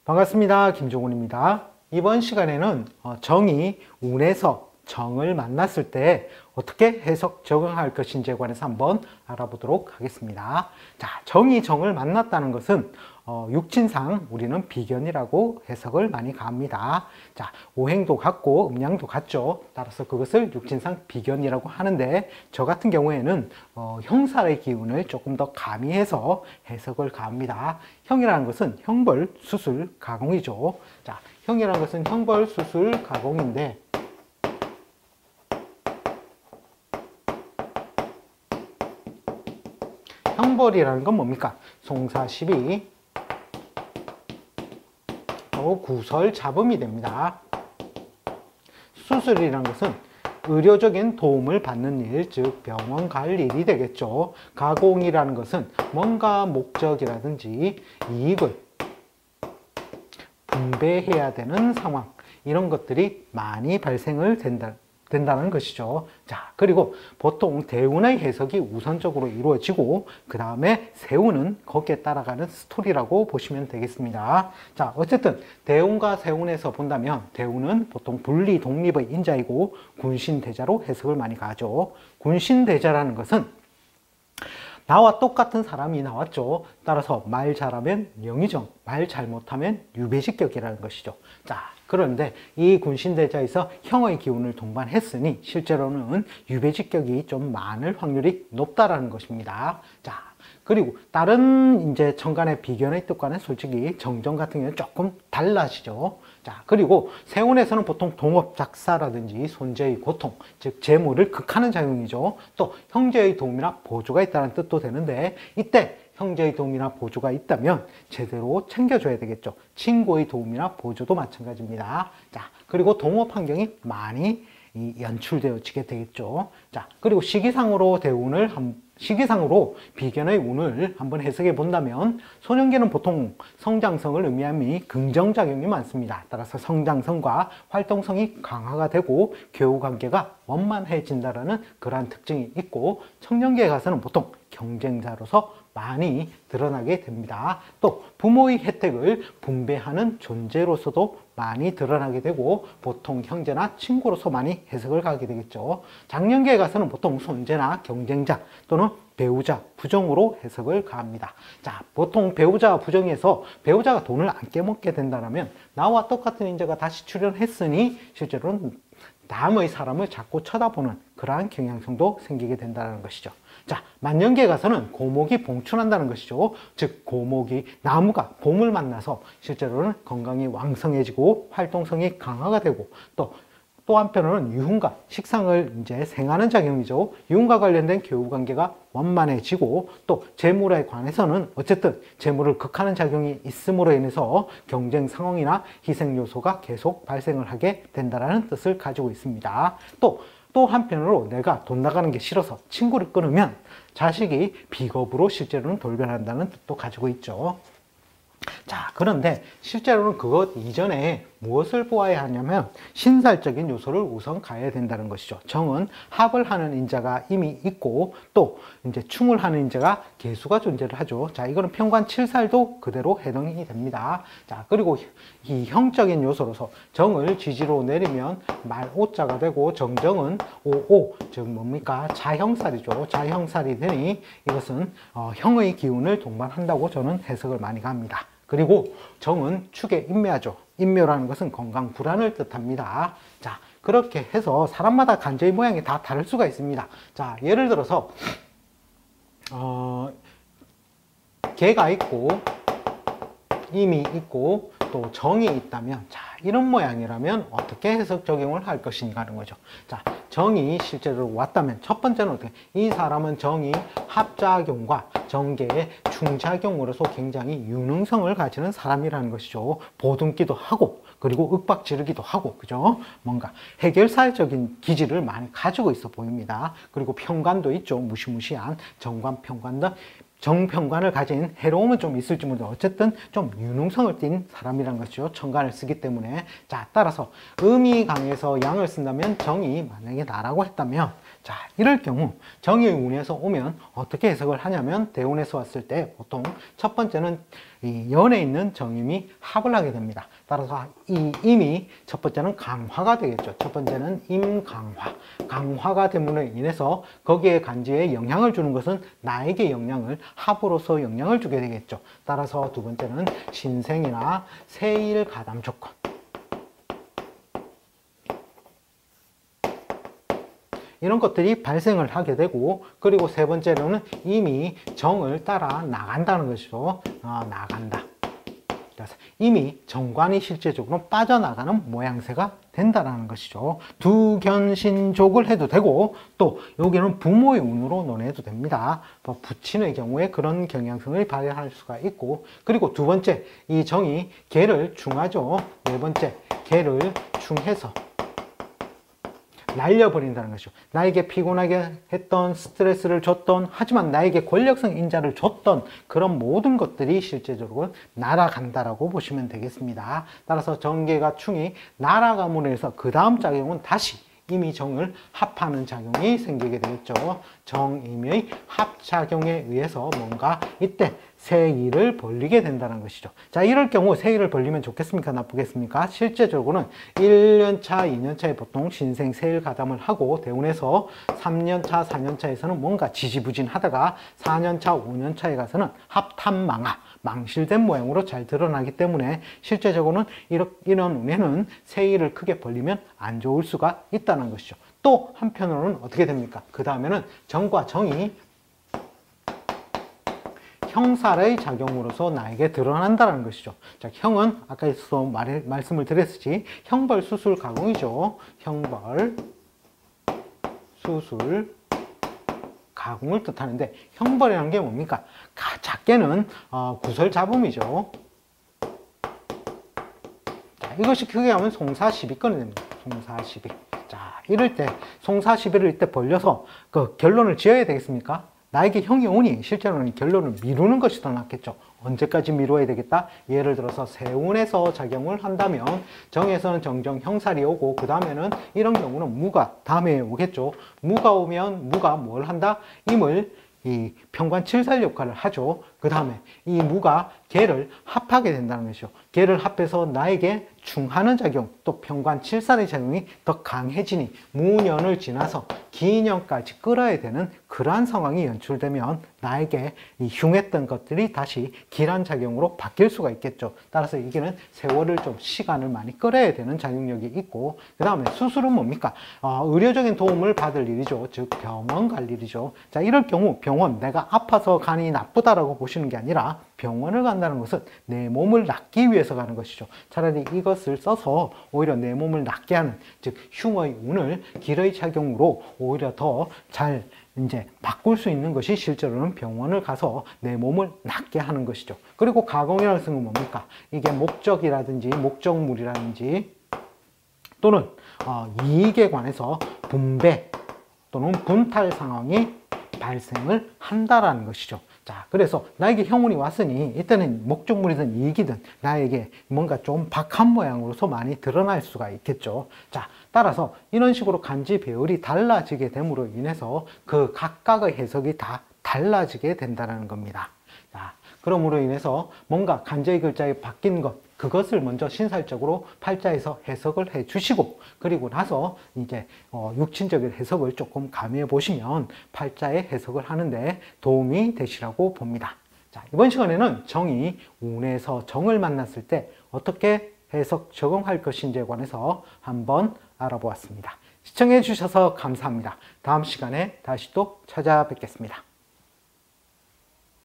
반갑습니다. 김종훈입니다. 이번 시간에는 정이 운에서 정을 만났을 때 어떻게 해석 적용할 것인지에 관해서 한번 알아보도록 하겠습니다. 자, 정이 정을 만났다는 것은 육친상 우리는 비견이라고 해석을 많이 가합니다. 자, 오행도 같고 음양도 같죠. 따라서 그것을 육친상 비견이라고 하는데, 저 같은 경우에는 형살의 기운을 조금 더 가미해서 해석을 가합니다. 형이라는 것은 형벌, 수술, 가공이죠. 자, 형이라는 것은 형벌, 수술, 가공인데, 형벌이라는 건 뭡니까? 송사시비 구설 잡음이 됩니다. 수술이라는 것은 의료적인 도움을 받는 일, 즉 병원 갈 일이 되겠죠. 가공이라는 것은 뭔가 목적이라든지 이익을 분배해야 되는 상황, 이런 것들이 많이 발생을 된다는 것이죠. 자, 그리고 보통 대운의 해석이 우선적으로 이루어지고 그 다음에 세운은 거기에 따라가는 스토리라고 보시면 되겠습니다. 자, 어쨌든 대운과 세운에서 본다면 대운은 보통 분리 독립의 인자이고 군신대자로 해석을 많이 가죠. 군신대자라는 것은 나와 똑같은 사람이 나왔죠. 따라서 말 잘하면 영의정, 말 잘못하면 유배직격이라는 것이죠. 자, 그런데 이 군신대자에서 형의 기운을 동반했으니 실제로는 유배직격이 좀 많을 확률이 높다라는 것입니다. 자, 그리고 다른 이제 천간의 비견의 뜻과는 솔직히 정정 같은 경우는 조금 달라지죠. 자, 그리고 세운에서는 보통 동업작사라든지 손재의 고통, 즉 재물을 극하는 작용이죠. 또 형제의 도움이나 보조가 있다는 뜻도 되는데, 이때 형제의 도움이나 보조가 있다면 제대로 챙겨줘야 되겠죠. 친구의 도움이나 보조도 마찬가지입니다. 자, 그리고 동업 환경이 많이 연출되어지게 되겠죠. 자, 그리고 시기상으로 비견의 운을 한번 해석해 본다면, 소년기는 보통 성장성을 의미함이 긍정작용이 많습니다. 따라서 성장성과 활동성이 강화가 되고 교우관계가 원만해진다는 그러한 특징이 있고, 청년기에 가서는 보통 경쟁자로서 많이 드러나게 됩니다. 또 부모의 혜택을 분배하는 존재로서도 많이 드러나게 되고, 보통 형제나 친구로서 많이 해석을 가게 되겠죠. 장년기에 가서는 보통 손재나 경쟁자 또는 배우자, 부정으로 해석을 가합니다. 자, 보통 배우자, 부정에서 배우자가 돈을 안 깨먹게 된다면 나와 똑같은 인재가 다시 출연했으니 실제로는 남의 사람을 자꾸 쳐다보는 그러한 경향성도 생기게 된다는 것이죠. 자, 만년기에 가서는 고목이 봉춘한다는 것이죠. 즉 고목이, 나무가 봄을 만나서 실제로는 건강이 왕성해지고 활동성이 강화가 되고, 또 한편으로는 유흥과 식상을 이제 생하는 작용이죠. 유흥과 관련된 교우관계가 원만해지고, 또 재물에 관해서는 어쨌든 재물을 극하는 작용이 있음으로 인해서 경쟁 상황이나 희생 요소가 계속 발생을 하게 된다는 뜻을 가지고 있습니다. 또 한편으로 내가 돈 나가는 게 싫어서 친구를 끊으면 자식이 비겁으로 실제로는 돌변한다는 뜻도 가지고 있죠. 자, 그런데 실제로는 그것 이전에 무엇을 보아야 하냐면 신살적인 요소를 우선 가야 된다는 것이죠. 정은 합을 하는 인자가 이미 있고, 또 이제 충을 하는 인자가 계수가 존재를 하죠. 자, 이거는 평관 7살도 그대로 해당이 됩니다. 자, 그리고 이 형적인 요소로서 정을 지지로 내리면 말 오자가 되고, 정정은 오오, 즉 뭡니까? 자형살이죠. 자형살이 되니 이것은 형의 기운을 동반한다고 저는 해석을 많이 합니다. 그리고 정은 축에 인묘하죠. 인묘라는 것은 건강 불안을 뜻합니다. 자, 그렇게 해서 사람마다 간재의 모양이 다 다를 수가 있습니다. 자, 예를 들어서 개가 있고 임이 있고 또 정이 있다면, 자, 이런 모양이라면 어떻게 해석 적용을 할 것인가 하는 거죠. 자, 정이 실제로 왔다면 첫 번째는 어떻게, 이 사람은 정이 합작용과 정계의 충작용으로서 굉장히 유능성을 가지는 사람이라는 것이죠. 보듬기도 하고, 그리고 윽박 지르기도 하고, 그죠? 뭔가 해결사적인 기질을 많이 가지고 있어 보입니다. 그리고 평관도 있죠. 무시무시한 정관, 평관 등 정평관을 가진 해로움은 좀 있을지 모르겠는데 어쨌든 좀 유능성을 띈 사람이라는 것이죠. 천간을 쓰기 때문에. 자, 따라서 음이 강해서 양을 쓴다면 정이 만약에 나라고 했다면, 자, 자, 이럴 경우 정이 운에서 오면 어떻게 해석을 하냐면 대운에서 왔을 때 보통 첫 번째는 이 연에 있는 정임이 합을 하게 됩니다. 따라서 이 임이 첫 번째는 강화가 되겠죠. 첫 번째는 임강화. 강화가 됨으로 인해서 거기에 간지에 영향을 주는 것은 나에게 영향을 합으로서 영향을 주게 되겠죠. 따라서 두 번째는 신생이나 세일 가담 조건. 이런 것들이 발생을 하게 되고, 그리고 세 번째로는 이미 정을 따라 나간다는 것이죠. 나간다. 그래서 이미 정관이 실제적으로 빠져나가는 모양새가 된다는 것이죠. 두견신족을 해도 되고, 또 여기는 부모의 운으로 논해도 됩니다. 부친의 경우에 그런 경향성을 발휘할 수가 있고, 그리고 두 번째, 이 정이 개를 충하죠. 네 번째, 개를 충해서 날려버린다는 것이죠. 나에게 피곤하게 했던, 스트레스를 줬던, 하지만 나에게 권력성 인자를 줬던 그런 모든 것들이 실제적으로 날아간다라고 보시면 되겠습니다. 따라서 정계가 충이 날아감으로 해서 그 다음 작용은 다시 이미 정을 합하는 작용이 생기게 되겠죠. 정임의 합작용에 의해서 뭔가 이때 세일을 벌리게 된다는 것이죠. 자, 이럴 경우 세일을 벌리면 좋겠습니까? 나쁘겠습니까? 실제적으로는 1년차, 2년차에 보통 신생 세일 가담을 하고 대운에서 3년차, 4년차에서는 뭔가 지지부진하다가 4년차, 5년차에 가서는 합탐망하, 망실된 모양으로 잘 드러나기 때문에 실제적으로는 이런 운에는 세일을 크게 벌리면 안 좋을 수가 있다는 것이죠. 또 한편으로는 어떻게 됩니까? 그 다음에는 정과 정이 형살의 작용으로서 나에게 드러난다는 것이죠. 자, 형은 아까에서 말씀을 드렸듯이 형벌, 수술, 가공이죠. 형벌, 수술, 가공을 뜻하는데 형벌이라는 게 뭡니까? 작게는 구설잡음이죠. 자, 이것이 크게 하면 송사시비권이 됩니다. 송사시비. 자, 이럴 때 송사시비를 이때 벌려서 그 결론을 지어야 되겠습니까? 나에게 형이 오니 실제로는 결론을 미루는 것이 더 낫겠죠. 언제까지 미루어야 되겠다? 예를 들어서 세운에서 작용을 한다면 정에서는 정정 형살이 오고 그 다음에는 이런 경우는 무가 다음에 오겠죠. 무가 오면 무가 뭘 한다? 임을 이 편관칠살 역할을 하죠. 그 다음에 이 무가 개를 합하게 된다는 것이죠. 개를 합해서 나에게 충하는 작용, 또 편관칠살의 작용이 더 강해지니 무년을 지나서 기년까지 끌어야 되는 그러한 상황이 연출되면 나에게 이 흉했던 것들이 다시 기란 작용으로 바뀔 수가 있겠죠. 따라서 이게는 세월을 좀 시간을 많이 끌어야 되는 작용력이 있고, 그 다음에 수술은 뭡니까? 의료적인 도움을 받을 일이죠. 즉 병원 갈 일이죠. 자, 이럴 경우 병원, 내가 아파서 간이 나쁘다라고 보시는 게 아니라 병원을 간다는 것은 내 몸을 낫기 위해서 가는 것이죠. 차라리 이것을 써서 오히려 내 몸을 낫게 하는, 즉 흉의 운을 길의 작용으로 오히려 더 잘 이제 바꿀 수 있는 것이 실제로는 병원을 가서 내 몸을 낫게 하는 것이죠. 그리고 가공이라는 것은 뭡니까? 이게 목적이라든지 목적물이라든지 또는 이익에 관해서 분배 또는 분탈 상황이 발생을 한다라는 것이죠. 자, 그래서 나에게 형운이 왔으니 이때는 목적물이든 이익이든 나에게 뭔가 좀 박한 모양으로서 많이 드러날 수가 있겠죠. 자, 따라서 이런 식으로 간지 배열이 달라지게 됨으로 인해서 그 각각의 해석이 다 달라지게 된다는 겁니다. 자, 그러므로 인해서 뭔가 간제의 글자에 바뀐 것, 그것을 먼저 신살적으로 팔자에서 해석을 해 주시고, 그리고 나서 이제 육친적인 해석을 조금 가미해 보시면 팔자의 해석을 하는데 도움이 되시라고 봅니다. 자, 이번 시간에는 정이 운에서 정을 만났을 때 어떻게 해석 적용할 것인지에 관해서 한번 알아보았습니다. 시청해 주셔서 감사합니다. 다음 시간에 다시 또 찾아뵙겠습니다.